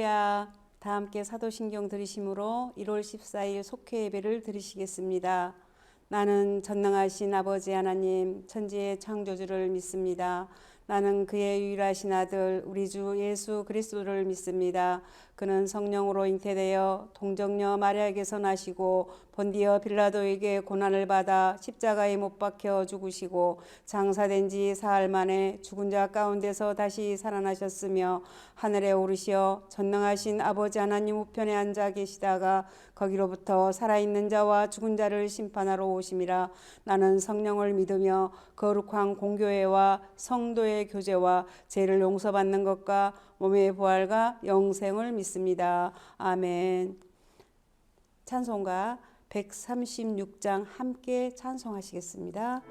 할렐루야. 다 함께 사도신경 들으심으로 1월 14일 속회 예배를 드리시겠습니다. 나는 전능하신 아버지 하나님 천지의 창조주를 믿습니다. 나는 그의 유일하신 아들 우리 주 예수 그리스도를 믿습니다. 그는 성령으로 잉태되어 동정녀 마리아에게서 나시고 본디어 빌라도에게 고난을 받아 십자가에 못 박혀 죽으시고 장사된 지 사흘 만에 죽은 자 가운데서 다시 살아나셨으며 하늘에 오르시어 전능하신 아버지 하나님 우편에 앉아 계시다가 거기로부터 살아있는 자와 죽은 자를 심판하러 오심이라. 나는 성령을 믿으며 거룩한 공교회와 성도의 교제와 죄를 용서받는 것과 몸의 부활과 영생을 믿습니다. 아멘. 찬송가 136장 함께 찬송하시겠습니다.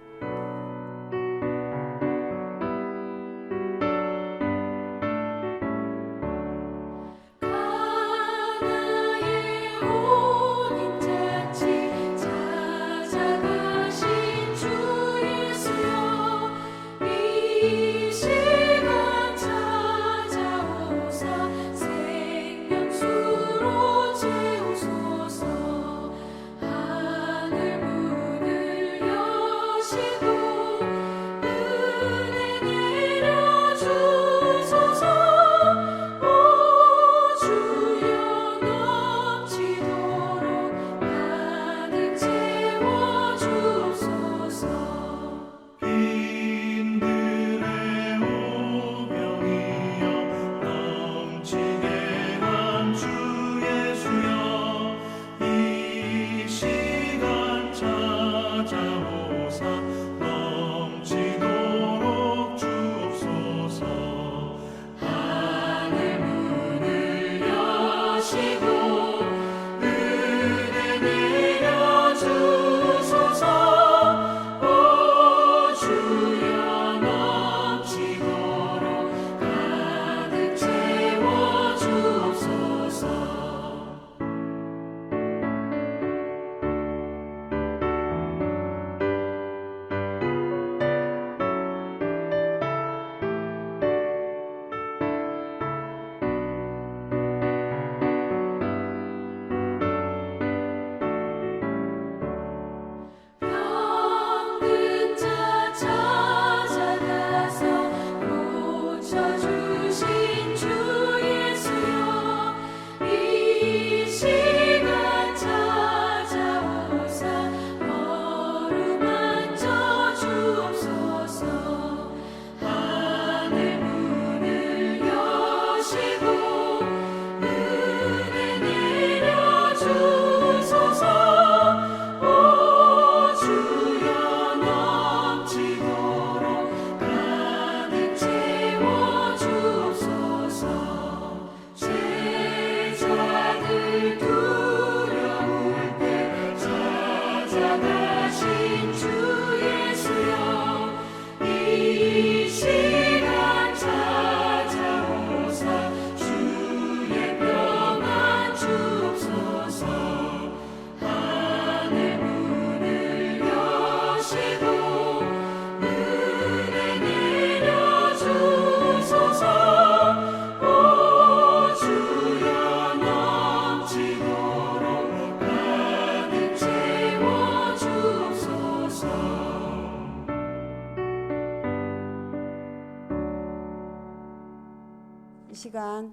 이 시간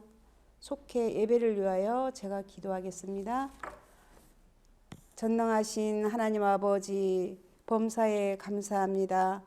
속회 예배를 위하여 제가 기도하겠습니다. 전능하신 하나님 아버지, 범사에 감사합니다.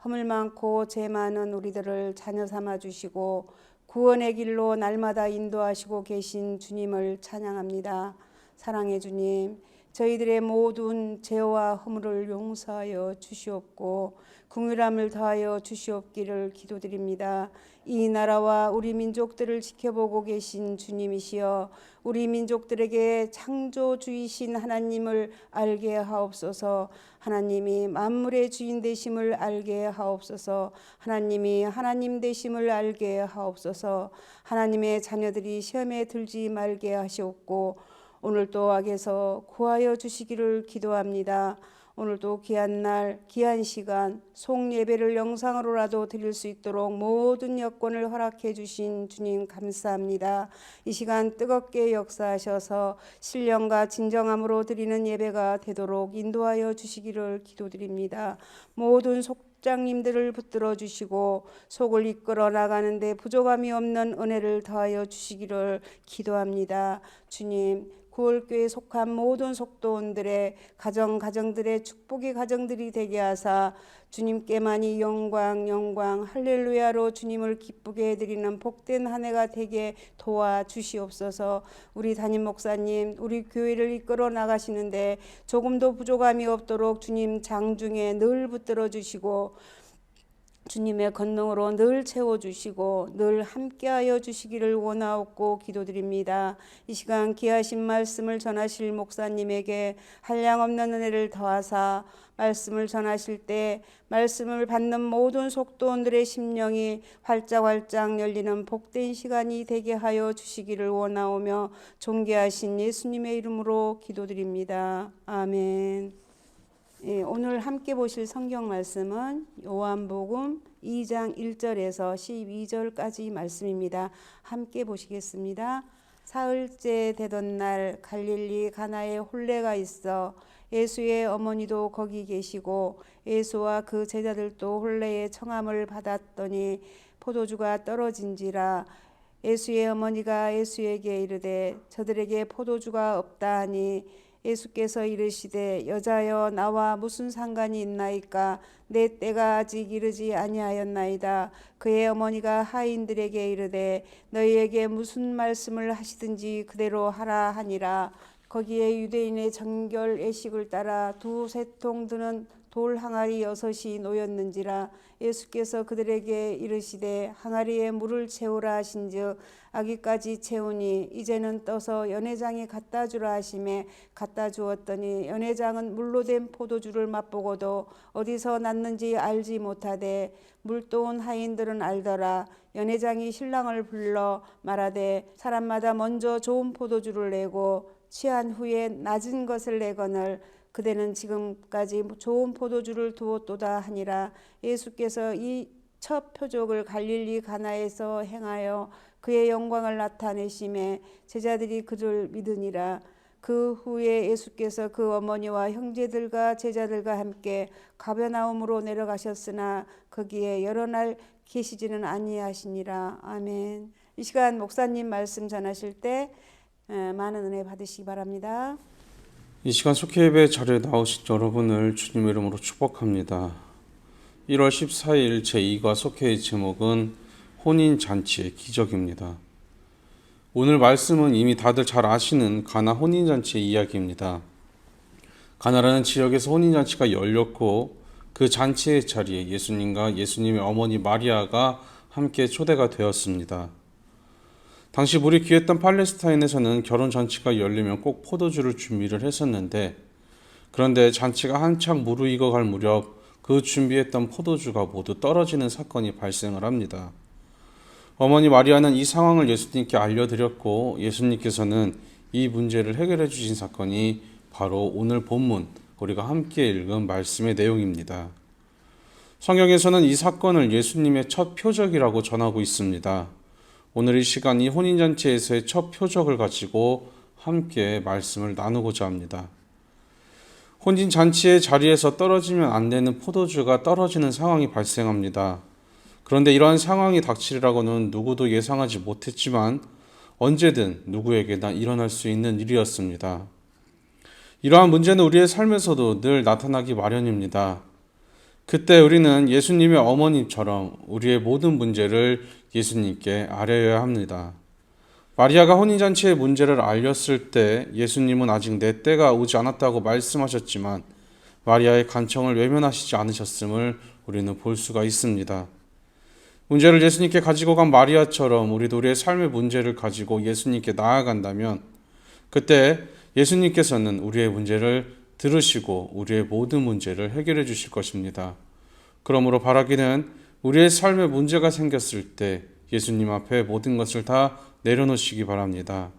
허물 많고 죄 많은 우리들을 자녀 삼아 주시고 구원의 길로 날마다 인도하시고 계신 주님을 찬양합니다. 사랑의 주님, 저희들의 모든 죄와 허물을 용서하여 주시옵고 긍휼함을 더하여 주시옵기를 기도드립니다. 이 나라와 우리 민족들을 지켜보고 계신 주님이시여, 우리 민족들에게 창조주이신 하나님을 알게 하옵소서. 하나님이 만물의 주인 되심을 알게 하옵소서. 하나님이 하나님 되심을 알게 하옵소서. 하나님의 자녀들이 시험에 들지 말게 하시옵고 오늘도 악에서 구하여 주시기를 기도합니다. 오늘도 귀한 날, 귀한 시간, 송예배를 영상으로라도 드릴 수 있도록 모든 여건을 허락해 주신 주님 감사합니다. 이 시간 뜨겁게 역사하셔서 신령과 진정함으로 드리는 예배가 되도록 인도하여 주시기를 기도드립니다. 모든 장님들을 붙들어 주시고 속을 이끌어 나가는데 부족함이 없는 은혜를 더하여 주시기를 기도합니다. 주님, 구월교회에 속한 모든 속도원들의 가정들의 축복의 가정들이 되게 하사 주님께만이 영광 할렐루야로 주님을 기쁘게 해드리는 복된 한 해가 되게 도와주시옵소서. 우리 담임 목사님, 우리 교회를 이끌어 나가시는데 조금도 부족함이 없도록 주님 장중에 늘 붙들어 주시고 주님의 권능으로 늘 채워주시고 늘 함께하여 주시기를 원하옵고 기도드립니다. 이 시간 귀하신 말씀을 전하실 목사님에게 한량없는 은혜를 더하사 말씀을 전하실 때 말씀을 받는 모든 속도원들의 심령이 활짝활짝 열리는 복된 시간이 되게 하여 주시기를 원하오며 존귀하신 예수님의 이름으로 기도드립니다. 아멘. 오늘 함께 보실 성경 말씀은 요한복음 2장 1절에서 12절까지 말씀입니다. 함께 보시겠습니다. 사흘째 되던 날 갈릴리 가나에 혼례가 있어 예수의 어머니도 거기 계시고 예수와 그 제자들도 혼례의 청함을 받았더니 포도주가 떨어진지라. 예수의 어머니가 예수에게 이르되 저들에게 포도주가 없다 하니 예수께서 이르시되 여자여 나와 무슨 상관이 있나이까 내 때가 아직 이르지 아니하였나이다. 그의 어머니가 하인들에게 이르되 너희에게 무슨 말씀을 하시든지 그대로 하라 하니라. 거기에 유대인의 정결 예식을 따라 두세 통 드는 돌 항아리 6이 놓였는지라. 예수께서 그들에게 이르시되 항아리에 물을 채우라 하신즉 아기까지 채우니 이제는 떠서 연회장에 갖다 주라 하심에 갖다 주었더니 연회장은 물로 된 포도주를 맛보고도 어디서 났는지 알지 못하되 물도온 하인들은 알더라. 연회장이 신랑을 불러 말하되 사람마다 먼저 좋은 포도주를 내고 취한 후에 낮은 것을 내거늘 그대는 지금까지 좋은 포도주를 두었도다 하니라. 예수께서 이 첫 표적을 갈릴리 가나에서 행하여 그의 영광을 나타내심에 제자들이 그를 믿으니라. 그 후에 예수께서 그 어머니와 형제들과 제자들과 함께 가버나움으로 내려가셨으나 거기에 여러 날 계시지는 아니하시니라. 아멘. 이 시간 목사님 말씀 전하실 때 많은 은혜 받으시기 바랍니다. 이 시간 속회예배 자리에 나오신 여러분을 주님의 이름으로 축복합니다. 1월 14일 제2과 속회의 제목은 혼인잔치의 기적입니다. 오늘 말씀은 이미 다들 잘 아시는 가나 혼인잔치의 이야기입니다. 가나라는 지역에서 혼인잔치가 열렸고 그 잔치의 자리에 예수님과 예수님의 어머니 마리아가 함께 초대가 되었습니다. 당시 물이 귀했던 팔레스타인에서는 결혼잔치가 열리면 꼭 포도주를 준비를 했었는데 그런데 잔치가 한창 무르익어갈 무렵 그 준비했던 포도주가 모두 떨어지는 사건이 발생을 합니다. 어머니 마리아는 이 상황을 예수님께 알려드렸고 예수님께서는 이 문제를 해결해 주신 사건이 바로 오늘 본문 우리가 함께 읽은 말씀의 내용입니다. 성경에서는 이 사건을 예수님의 첫 표적이라고 전하고 있습니다. 오늘 이 시간 이 혼인잔치에서의 첫 표적을 가지고 함께 말씀을 나누고자 합니다. 혼인잔치의 자리에서 떨어지면 안 되는 포도주가 떨어지는 상황이 발생합니다. 그런데 이러한 상황이 닥치리라고는 누구도 예상하지 못했지만 언제든 누구에게나 일어날 수 있는 일이었습니다. 이러한 문제는 우리의 삶에서도 늘 나타나기 마련입니다. 그때 우리는 예수님의 어머니처럼 우리의 모든 문제를 예수님께 아뢰어야 합니다. 마리아가 혼인잔치의 문제를 알렸을 때 예수님은 아직 내 때가 오지 않았다고 말씀하셨지만 마리아의 간청을 외면하시지 않으셨음을 우리는 볼 수가 있습니다. 문제를 예수님께 가지고 간 마리아처럼 우리도 우리의 삶의 문제를 가지고 예수님께 나아간다면 그때 예수님께서는 우리의 문제를 들으시고 우리의 모든 문제를 해결해 주실 것입니다. 그러므로 바라기는 우리의 삶에 문제가 생겼을 때 예수님 앞에 모든 것을 다 내려놓으시기 바랍니다.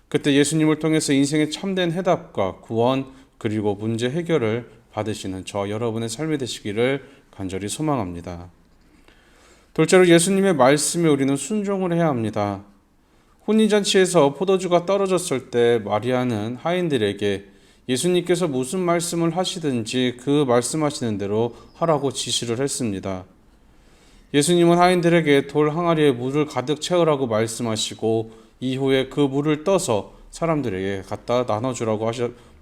그때 예수님을 통해서 인생의 참된 해답과 구원 그리고 문제 해결을 받으시는 저와 여러분의 삶이 되시기를 간절히 소망합니다. 둘째로 예수님의 말씀에 우리는 순종을 해야 합니다. 혼인잔치에서 포도주가 떨어졌을 때 마리아는 하인들에게 예수님께서 무슨 말씀을 하시든지 그 말씀하시는 대로 하라고 지시를 했습니다. 예수님은 하인들에게 돌 항아리에 물을 가득 채우라고 말씀하시고 이후에 그 물을 떠서 사람들에게 갖다 나눠주라고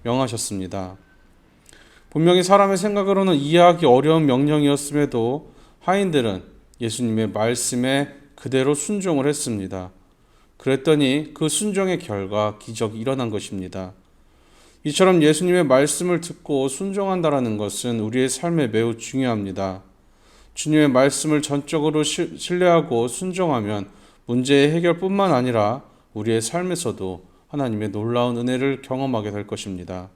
명하셨습니다. 분명히 사람의 생각으로는 이해하기 어려운 명령이었음에도 하인들은 예수님의 말씀에 그대로 순종을 했습니다. 그랬더니 그 순종의 결과 기적이 일어난 것입니다. 이처럼 예수님의 말씀을 듣고 순종한다는 것은 우리의 삶에 매우 중요합니다. 주님의 말씀을 전적으로 신뢰하고 순종하면 문제의 해결뿐만 아니라 우리의 삶에서도 하나님의 놀라운 은혜를 경험하게 될 것입니다.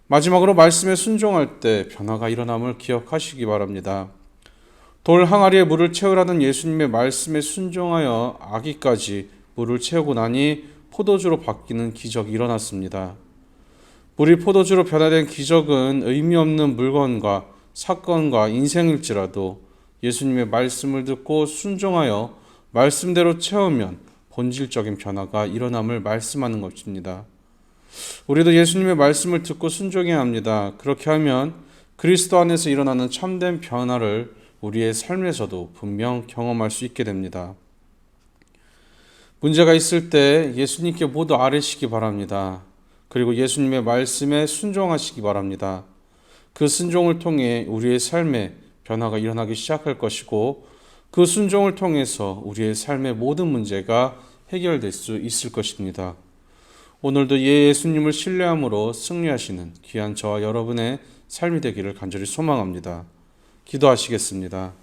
마지막으로 말씀에 순종할 때 변화가 일어남을 기억하시기 바랍니다. 돌 항아리에 물을 채우라는 예수님의 말씀에 순종하여 아기까지 물을 채우고 나니 포도주로 바뀌는 기적이 일어났습니다. 물이 포도주로 변화된 기적은 의미 없는 물건과 사건과 인생일지라도 예수님의 말씀을 듣고 순종하여 말씀대로 채우면 본질적인 변화가 일어남을 말씀하는 것입니다. 우리도 예수님의 말씀을 듣고 순종해야 합니다. 그렇게 하면 그리스도 안에서 일어나는 참된 변화를 우리의 삶에서도 분명 경험할 수 있게 됩니다. 문제가 있을 때 예수님께 모두 아뢰시기 바랍니다. 그리고 예수님의 말씀에 순종하시기 바랍니다. 그 순종을 통해 우리의 삶에 변화가 일어나기 시작할 것이고 그 순종을 통해서 우리의 삶의 모든 문제가 해결될 수 있을 것입니다. 오늘도 예수님을 신뢰함으로 승리하시는 귀한 저와 여러분의 삶이 되기를 간절히 소망합니다. 기도하시겠습니다.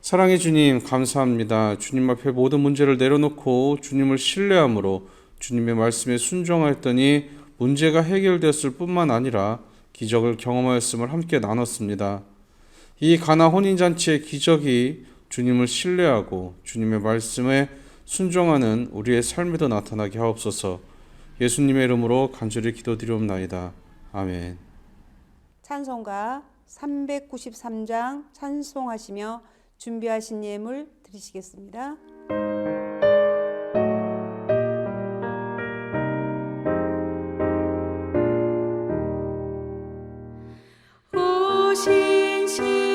사랑의 주님, 감사합니다. 주님 앞에 모든 문제를 내려놓고 주님을 신뢰함으로 주님의 말씀에 순종하였더니 문제가 해결되었을 뿐만 아니라 기적을 경험하였음을 함께 나눴습니다. 이 가나 혼인잔치의 기적이 주님을 신뢰하고 주님의 말씀에 순종하는 우리의 삶에도 나타나게 하옵소서. 예수님의 이름으로 간절히 기도드리옵나이다. 아멘. 찬송가 393장 찬송하시며 준비하신 예물 드리시겠습니다. 신실하신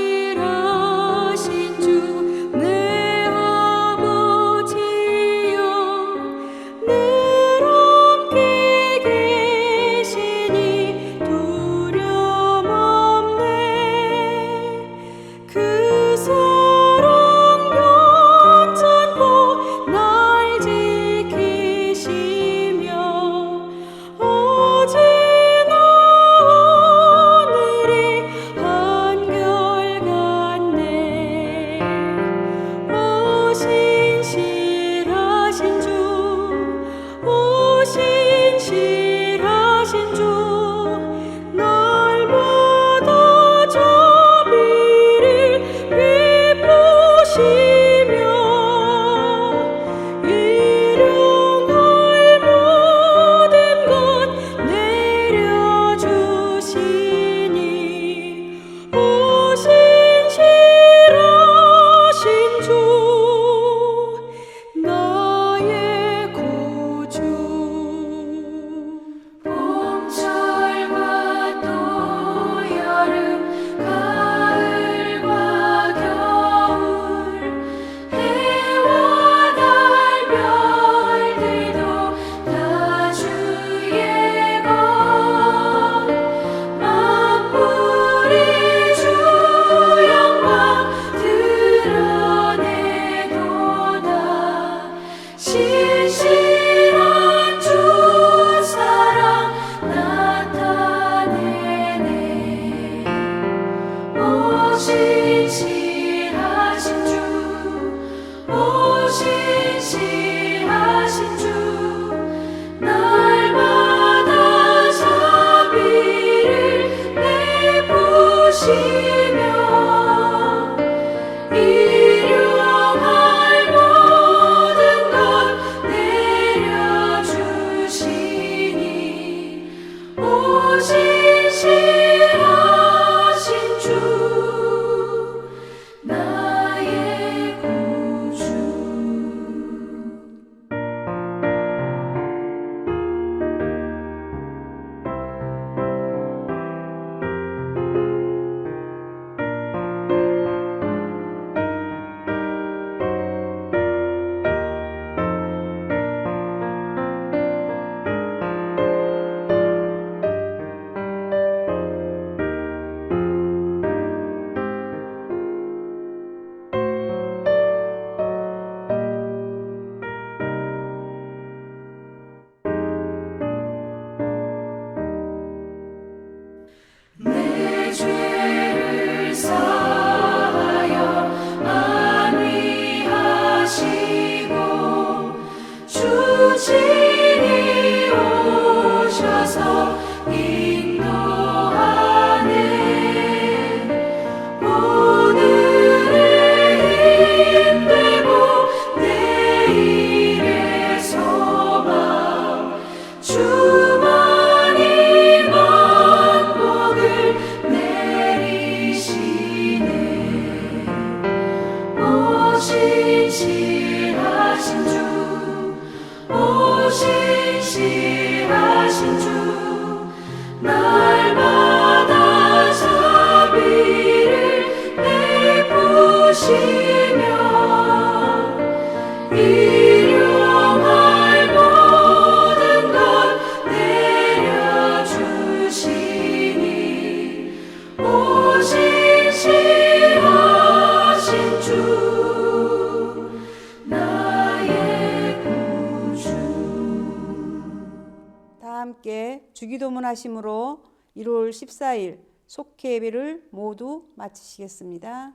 기도문하심으로 1월 14일 속회 예배를 모두 마치시겠습니다.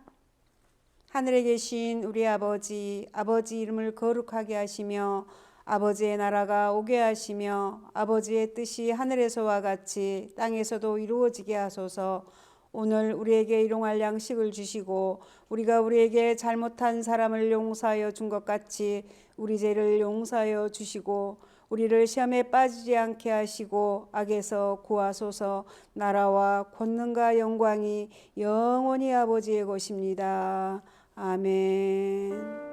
하늘에 계신 우리 아버지, 아버지 이름을 거룩하게 하시며 아버지의 나라가 오게 하시며 아버지의 뜻이 하늘에서와 같이 땅에서도 이루어지게 하소서. 오늘 우리에게 일용할 양식을 주시고 우리가 우리에게 잘못한 사람을 용서하여 준 것 같이 우리 죄를 용서하여 주시고 우리를 시험에 빠지지 않게 하시고 악에서 구하소서. 나라와 권능과 영광이 영원히 아버지의 것입니다. 아멘.